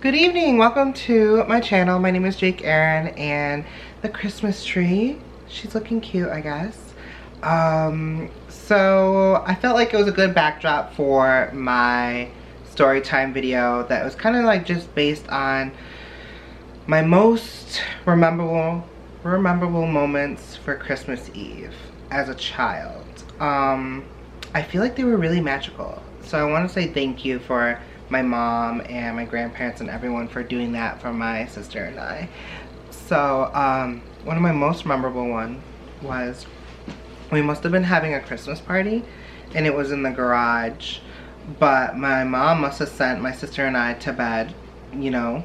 Good evening, welcome to my channel. My name is Jake Aaron, and the Christmas tree, she's looking cute, I guess. So I felt like it was a good backdrop for my story time video that was kind of like just based on my most memorable moments for Christmas Eve as a child. I feel like they were really magical. So I want to say thank you for my mom and my grandparents and everyone for doing that for my sister and I. So one of my most memorable ones was we must have been having a Christmas party and it was in the garage, but my mom must have sent my sister and I to bed, you know,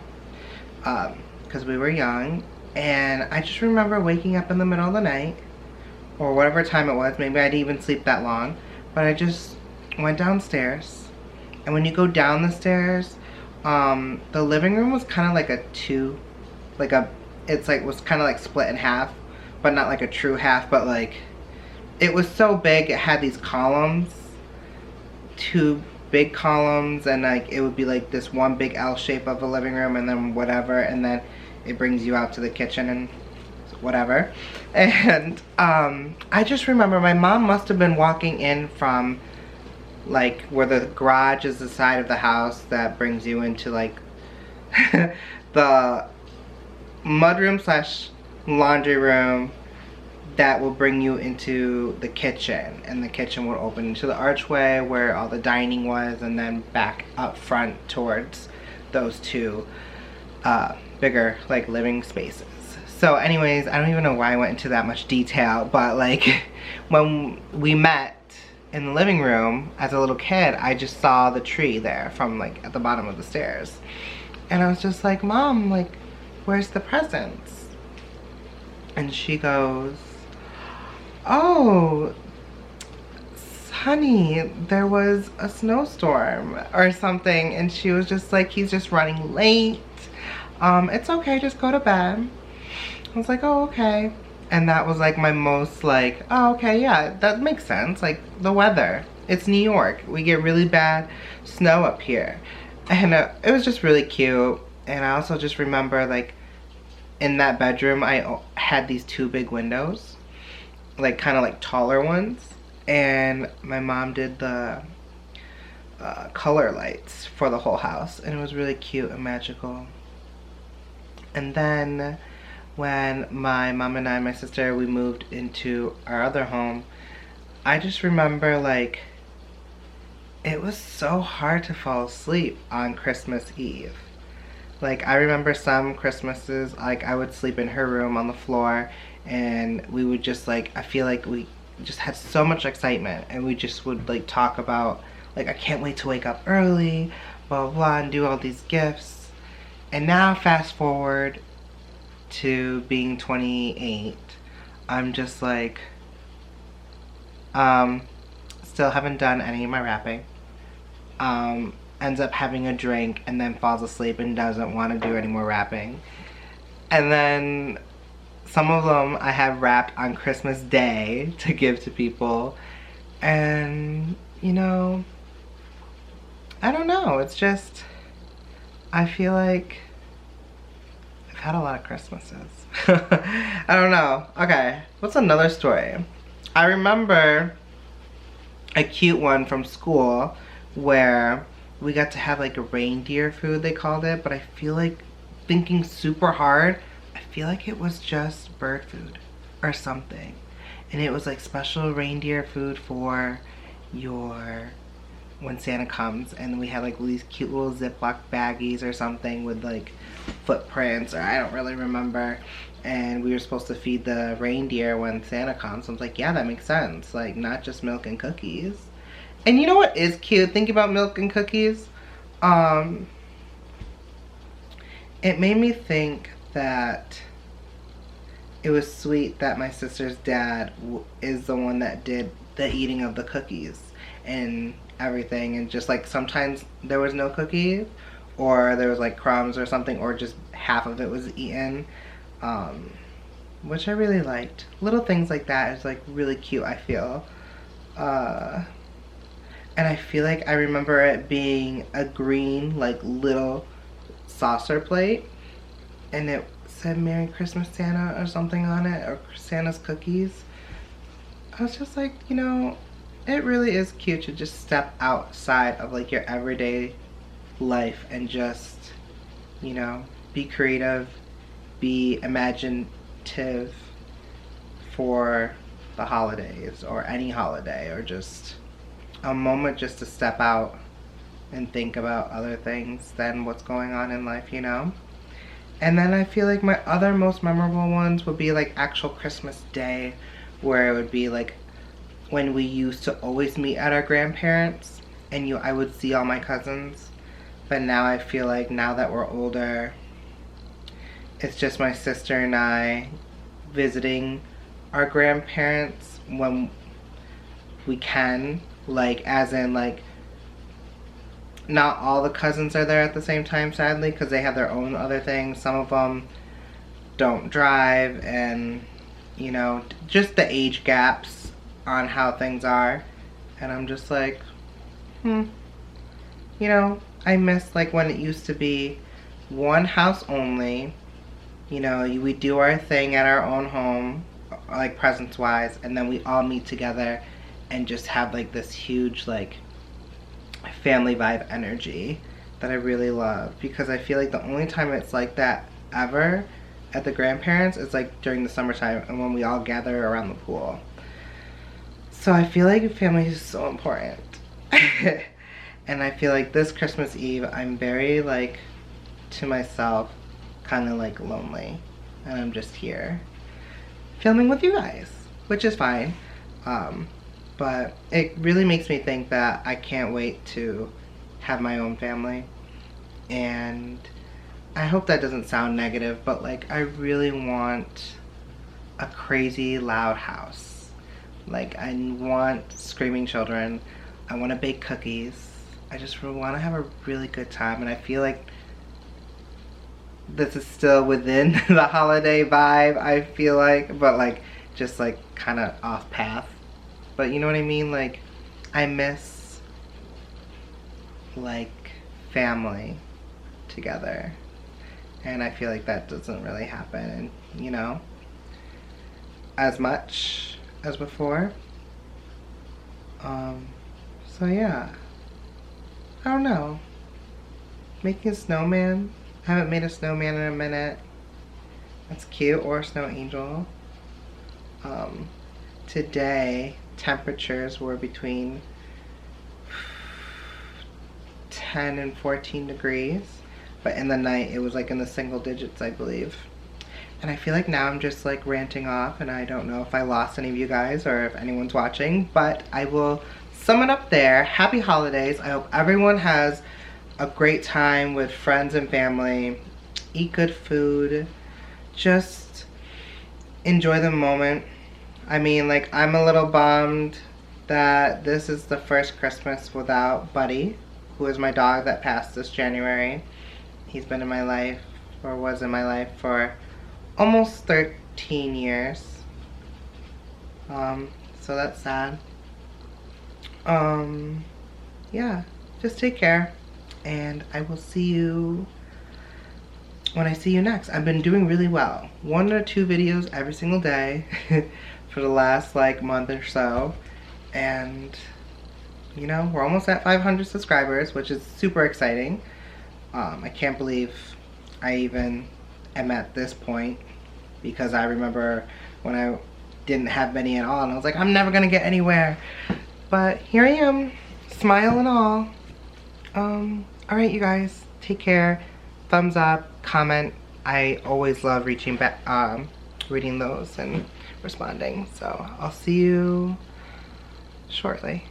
because we were young. And I just remember waking up in the middle of the night or whatever time it was. Maybe I didn't even sleep that long, but I just went downstairs. And when you go down the stairs, the living room was kind of like was kind of like split in half, but not like a true half, but like, it was so big, it had these columns, two big columns, and like, it would be like this one big L shape of a living room, and then whatever, and then it brings you out to the kitchen and whatever. And I just remember my mom must have been walking in from like where the garage is, the side of the house that brings you into like the mudroom slash laundry room that will bring you into the kitchen, and the kitchen will open into the archway where all the dining was, and then back up front towards those two bigger like living spaces. So anyways, I don't even know why I went into that much detail, but like when we met in the living room as a little kid, I just saw the tree there from like at the bottom of the stairs. And I was just like, Mom, like, where's the presents? And she goes, oh, honey, there was a snowstorm or something. And she was just like, he's just running late. It's okay, just go to bed. I was like, oh, okay. And that was like my most like, oh, okay, yeah, that makes sense. Like the weather, it's New York. We get really bad snow up here. And it was just really cute. And I also just remember like in that bedroom, I had these two big windows, like kind of like taller ones. And my mom did the color lights for the whole house. And it was really cute and magical. And then when my mom and I, my sister, we moved into our other home, I just remember like it was so hard to fall asleep on Christmas Eve. Like I remember some Christmases, like I would sleep in her room on the floor, and we would just like, I feel like we just had so much excitement, and we just would like talk about like, I can't wait to wake up early, blah blah blah, and do all these gifts. And now fast forward to being 28, I'm just like, still haven't done any of my wrapping. Ends up having a drink and then falls asleep and doesn't want to do any more wrapping. And then some of them I have wrapped on Christmas Day to give to people. And, you know, I don't know, it's just, I feel like I've had a lot of Christmases. I don't know. Okay, what's another story? I remember a cute one from school where we got to have like a reindeer food, they called it, but I feel like, thinking super hard, I feel like it was just bird food or something. And it was like special reindeer food for your, when Santa comes, and we had like these cute little Ziploc baggies or something with like footprints, or I don't really remember, and we were supposed to feed the reindeer when Santa comes. I was like, yeah, that makes sense, like not just milk and cookies. And you know what is cute? Think about milk and cookies. It made me think that it was sweet that my sister's dad is the one that did the eating of the cookies and everything, and just like sometimes there was no cookies, or there was like crumbs or something, or just half of it was eaten, which I really liked. Little things like that is like really cute, I feel. And I feel like I remember it being a green, like little saucer plate, and it said Merry Christmas Santa or something on it, or Santa's cookies. I was just like, you know, it really is cute to just step outside of like your everyday life and just, you know, be creative, be imaginative for the holidays or any holiday, or just a moment just to step out and think about other things than what's going on in life, you know? And then I feel like my other most memorable ones would be like actual Christmas Day, where it would be like when we used to always meet at our grandparents, and I would see all my cousins. But now I feel like now that we're older, it's just my sister and I visiting our grandparents when we can. Like, as in, like, not all the cousins are there at the same time, sadly, because they have their own other things. Some of them don't drive, and, you know, just the age gaps on how things are. And I'm just like, you know, I miss like when it used to be one house only. You know, we do our thing at our own home, like presents wise, and then we all meet together and just have like this huge like family vibe energy that I really love. Because I feel like the only time it's like that ever at the grandparents is like during the summertime and when we all gather around the pool. So I feel like family is so important. And I feel like this Christmas Eve I'm very like to myself, kind of like lonely, and I'm just here filming with you guys, which is fine. But it really makes me think that I can't wait to have my own family. And I hope that doesn't sound negative, but like I really want a crazy loud house. Like I want screaming children. I want to bake cookies. I just want to have a really good time, and I feel like this is still within the holiday vibe, I feel like, but like just like kind of off path. But you know what I mean? Like I miss like family together, and I feel like that doesn't really happen, you know, as much as before. So yeah, I don't know. Making a snowman. I haven't made a snowman in a minute. That's cute. Or a snow angel. Today, temperatures were between 10 and 14 degrees. But in the night, it was like in the single digits, I believe. And I feel like now I'm just like ranting off, and I don't know if I lost any of you guys or if anyone's watching, but I will sum it up there. Happy holidays. I hope everyone has a great time with friends and family. Eat good food. Just enjoy the moment. I mean, like, I'm a little bummed that this is the first Christmas without Buddy, who is my dog that passed this January. He's been in my life, or was in my life, for almost 13 years. So that's sad. Yeah, just take care, and I will see you when I see you next. I've been doing really well. 1 or 2 videos every single day for the last like month or so, and you know, we're almost at 500 subscribers, which is super exciting. I can't believe I even am at this point, because I remember when I didn't have many at all, and I was like, I'm never gonna get anywhere. But here I am, smile and all. Alright, you guys, take care. Thumbs up, comment. I always love reading those and responding. So I'll see you shortly.